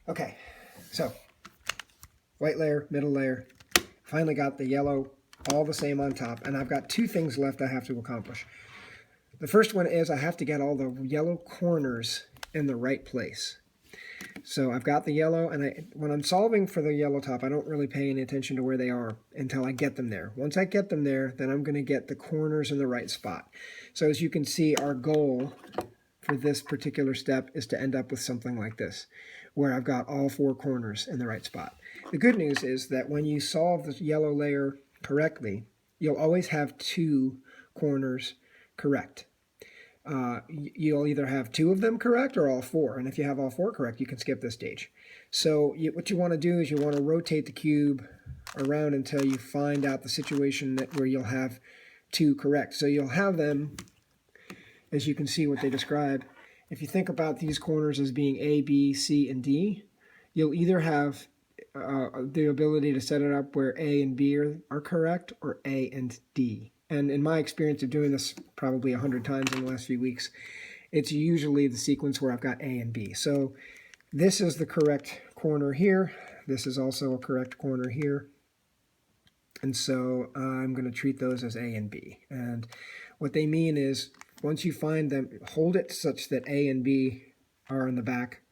Okay, so white layer, middle layer. Finally got the yellow all the same on top, and I've got two things left I have to accomplish. The first one is I have to get all the yellow corners in the right place. So I've got the yellow, and when I'm solving for the yellow top, I don't really pay any attention to where they are until I get them there. Once I get them there, then I'm going to get the corners in the right spot. So as you can see, our goal for this particular step is to end up with something like this, where I've got all four corners in the right spot. The good news is that when you solve the yellow layer correctly, you'll always have two corners correct. You'll either have two of them correct or all four, and if you have all four correct, you can skip this stage. So what you want to do is you want to rotate the cube around until you find out the situation where you'll have two correct. So you'll have them, as you can see what they describe. If you think about these corners as being A, B, C, and D, you'll either have the ability to set it up where A and B are correct, or A and D. And in my experience of doing this probably 100 times in the last few weeks, it's usually the sequence where I've got A and B. So this is the correct corner here. This is also a correct corner here. And so I'm going to treat those as A and B. And what they mean is once you find them, hold it such that A and B are in the back,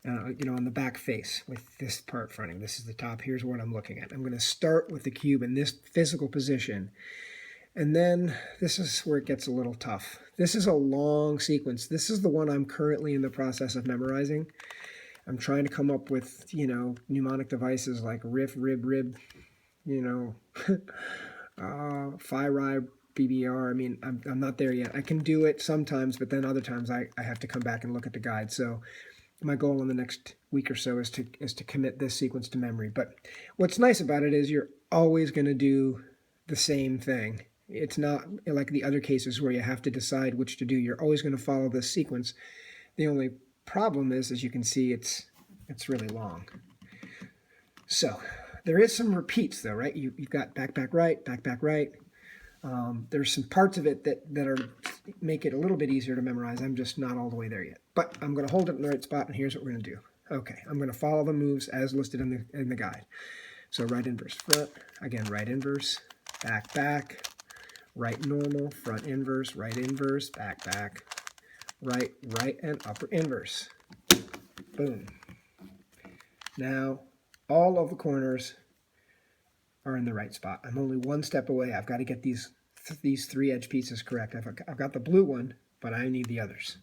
on the back face with this part fronting. This is the top. Here's what I'm looking at. I'm going to start with the cube in this physical position. And then this is where it gets a little tough. This is a long sequence. This is the one I'm currently in the process of memorizing. I'm trying to come up with, mnemonic devices like riff, rib, phi, rib, BBR. I mean, I'm not there yet. I can do it sometimes, but then other times I have to come back and look at the guide. So my goal in the next week or so is to commit this sequence to memory. But what's nice about it is you're always going to do the same thing. It's not like the other cases where you have to decide which to do. You're always going to follow this sequence. The only problem is, as you can see, it's really long. So there is some repeats though, right? You've got back, back, right, back, back, right. There's some parts of it that make it a little bit easier to memorize. I'm just not all the way there yet. But I'm going to hold it in the right spot, and here's what we're going to do. Okay, I'm going to follow the moves as listed in the guide. So right inverse front, again right inverse, back, back, right normal, front inverse, right inverse, back, back, right, right, and upper inverse. Boom. Now, all of the corners are in the right spot. I'm only one step away. I've got to get these three edge pieces correct. I've got the blue one, but I need the others.